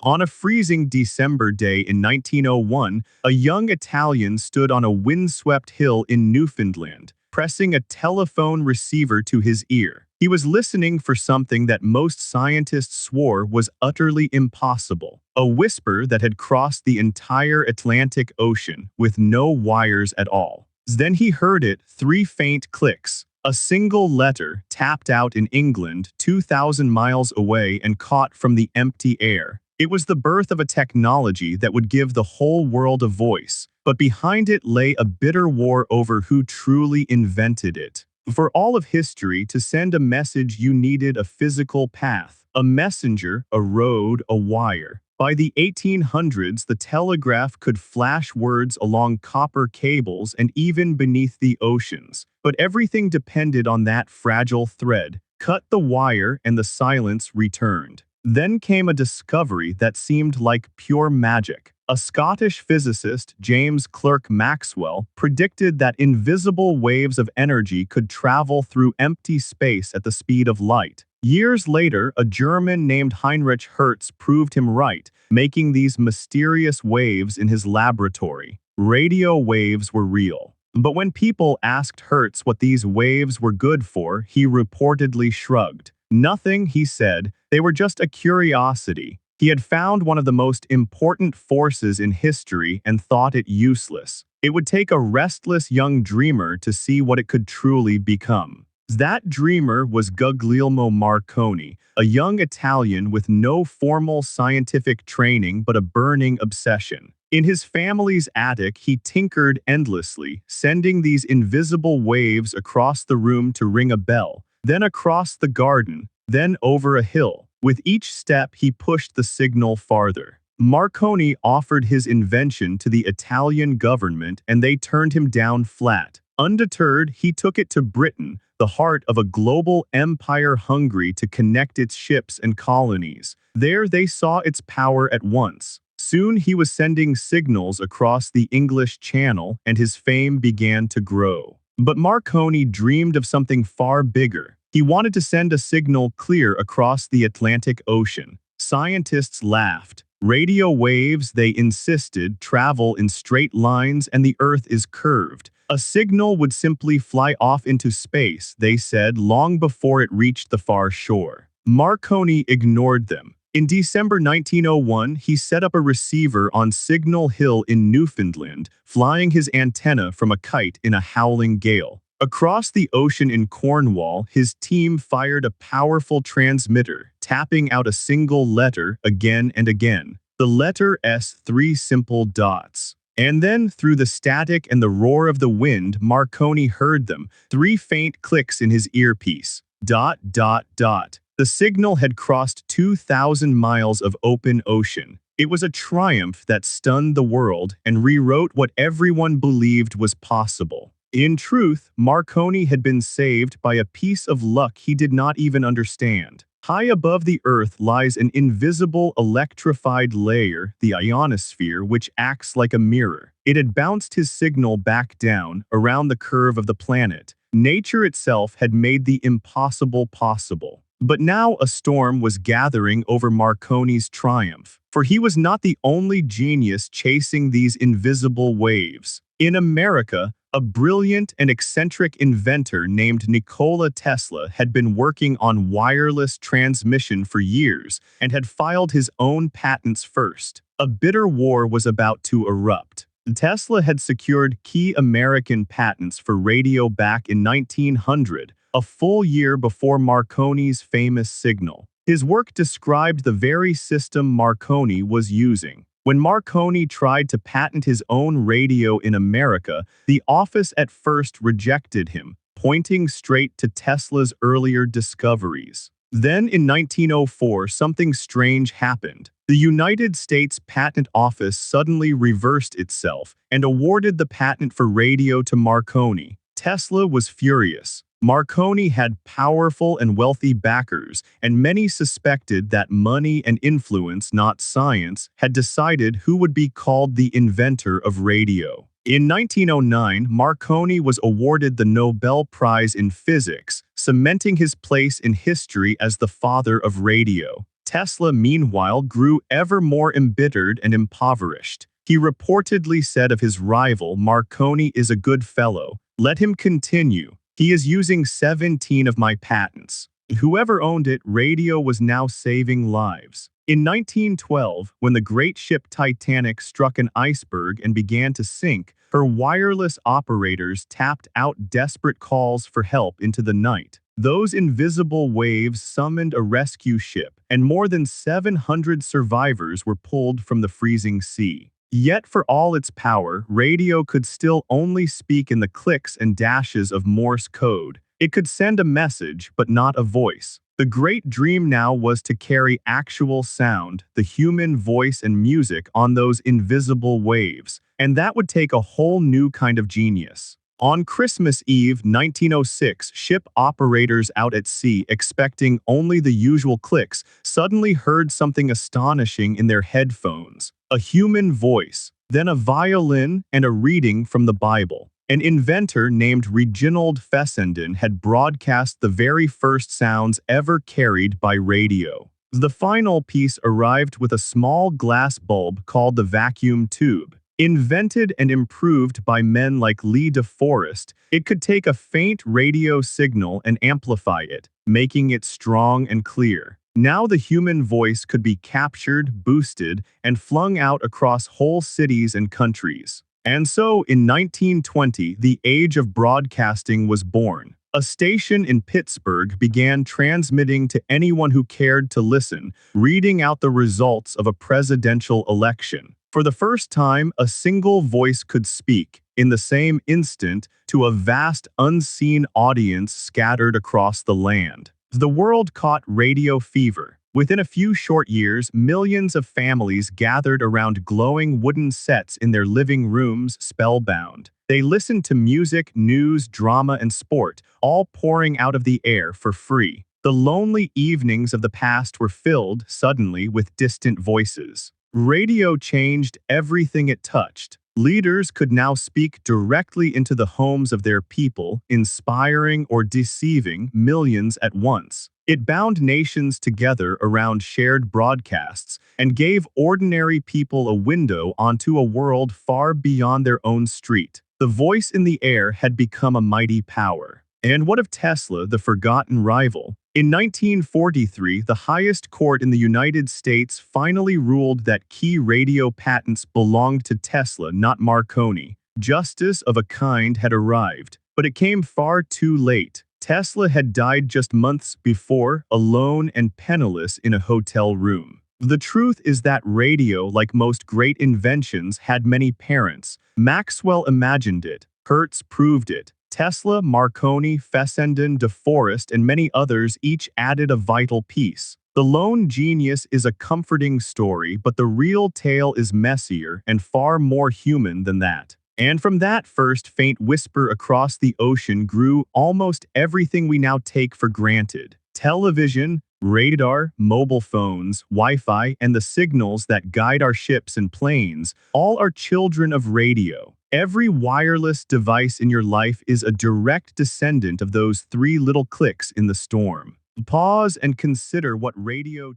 On a freezing December day in 1901, a young Italian stood on a windswept hill in Newfoundland, pressing a telephone receiver to his ear. He was listening for something that most scientists swore was utterly impossible, a whisper that had crossed the entire Atlantic Ocean with no wires at all. Then he heard it, three faint clicks. A single letter tapped out in England 2,000 miles away and caught from the empty air. It was the birth of a technology that would give the whole world a voice, but behind it lay a bitter war over who truly invented it. For all of history to send a message, you needed a physical path, a messenger, a road, a wire. By the 1800s, the telegraph could flash words along copper cables and even beneath the oceans. But everything depended on that fragile thread. Cut the wire and the silence returned. Then came a discovery that seemed like pure magic. A Scottish physicist, James Clerk Maxwell, predicted that invisible waves of energy could travel through empty space at the speed of light. Years later, a German named Heinrich Hertz proved him right, making these mysterious waves in his laboratory. Radio waves were real. But when people asked Hertz what these waves were good for, he reportedly shrugged. Nothing, he said, they were just a curiosity. He had found one of the most important forces in history and thought it useless. It would take a restless young dreamer to see what it could truly become. That dreamer was Guglielmo Marconi, a young Italian with no formal scientific training but a burning obsession. In his family's attic, he tinkered endlessly, sending these invisible waves across the room to ring a bell, then across the garden, then over a hill. With each step, he pushed the signal farther. Marconi offered his invention to the Italian government, and they turned him down flat. Undeterred, he took it to Britain, the heart of a global empire hungry to connect its ships and colonies. There they saw its power at once. Soon he was sending signals across the English Channel, and his fame began to grow. But Marconi dreamed of something far bigger. He wanted to send a signal clear across the Atlantic Ocean. Scientists laughed. Radio waves, they insisted, travel in straight lines and the Earth is curved. A signal would simply fly off into space, they said, long before it reached the far shore. Marconi ignored them. In December 1901, he set up a receiver on Signal Hill in Newfoundland, flying his antenna from a kite in a howling gale. Across the ocean in Cornwall, his team fired a powerful transmitter, tapping out a single letter again and again. The letter S, three simple dots. And then, through the static and the roar of the wind, Marconi heard them, three faint clicks in his earpiece. Dot, dot, dot. The signal had crossed 2,000 miles of open ocean. It was a triumph that stunned the world and rewrote what everyone believed was possible. In truth, Marconi had been saved by a piece of luck he did not even understand. High above the Earth lies an invisible electrified layer, the ionosphere, which acts like a mirror. It had bounced his signal back down, around the curve of the planet. Nature itself had made the impossible possible. But now a storm was gathering over Marconi's triumph, for he was not the only genius chasing these invisible waves. In America, a brilliant and eccentric inventor named Nikola Tesla had been working on wireless transmission for years and had filed his own patents first. A bitter war was about to erupt. Tesla had secured key American patents for radio back in 1900, a full year before Marconi's famous signal. His work described the very system Marconi was using. When Marconi tried to patent his own radio in America, the office at first rejected him, pointing straight to Tesla's earlier discoveries. Then in 1904, something strange happened. The United States Patent Office suddenly reversed itself and awarded the patent for radio to Marconi. Tesla was furious. Marconi had powerful and wealthy backers, and many suspected that money and influence, not science, had decided who would be called the inventor of radio. In 1909, Marconi was awarded the Nobel Prize in Physics, cementing his place in history as the father of radio. Tesla, meanwhile, grew ever more embittered and impoverished. He reportedly said of his rival, "Marconi is a good fellow. Let him continue. He is using 17 of my patents." Whoever owned it, radio was now saving lives. In 1912, when the great ship Titanic struck an iceberg and began to sink, her wireless operators tapped out desperate calls for help into the night. Those invisible waves summoned a rescue ship, and more than 700 survivors were pulled from the freezing sea. Yet for all its power, radio could still only speak in the clicks and dashes of Morse code. It could send a message, but not a voice. The great dream now was to carry actual sound, the human voice and music on those invisible waves, and that would take a whole new kind of genius. On Christmas Eve 1906, ship operators out at sea, expecting only the usual clicks, suddenly heard something astonishing in their headphones. A human voice, then a violin and a reading from the Bible. An inventor named Reginald Fessenden had broadcast the very first sounds ever carried by radio. The final piece arrived with a small glass bulb called the vacuum tube. Invented and improved by men like Lee de Forest, it could take a faint radio signal and amplify it, making it strong and clear. Now the human voice could be captured, boosted, and flung out across whole cities and countries. And so, in 1920, the age of broadcasting was born. A station in Pittsburgh began transmitting to anyone who cared to listen, reading out the results of a presidential election. For the first time, a single voice could speak, in the same instant, to a vast unseen audience scattered across the land. The world caught radio fever. Within a few short years, millions of families gathered around glowing wooden sets in their living rooms, spellbound. They listened to music, news, drama, and sport, all pouring out of the air for free. The lonely evenings of the past were filled, suddenly, with distant voices. Radio changed everything it touched. Leaders could now speak directly into the homes of their people, inspiring or deceiving millions at once. It bound nations together around shared broadcasts and gave ordinary people a window onto a world far beyond their own street. The voice in the air had become a mighty power. And what of Tesla, the forgotten rival? In 1943, the highest court in the United States finally ruled that key radio patents belonged to Tesla, not Marconi. Justice of a kind had arrived, but it came far too late. Tesla had died just months before, alone and penniless in a hotel room. The truth is that radio, like most great inventions, had many parents. Maxwell imagined it. Hertz proved it. Tesla, Marconi, Fessenden, de Forest, and many others each added a vital piece. The lone genius is a comforting story, but the real tale is messier and far more human than that. And from that first faint whisper across the ocean grew almost everything we now take for granted. Television, radar, mobile phones, Wi-Fi, and the signals that guide our ships and planes, all are children of radio. Every wireless device in your life is a direct descendant of those three little clicks in the storm. Pause and consider what radio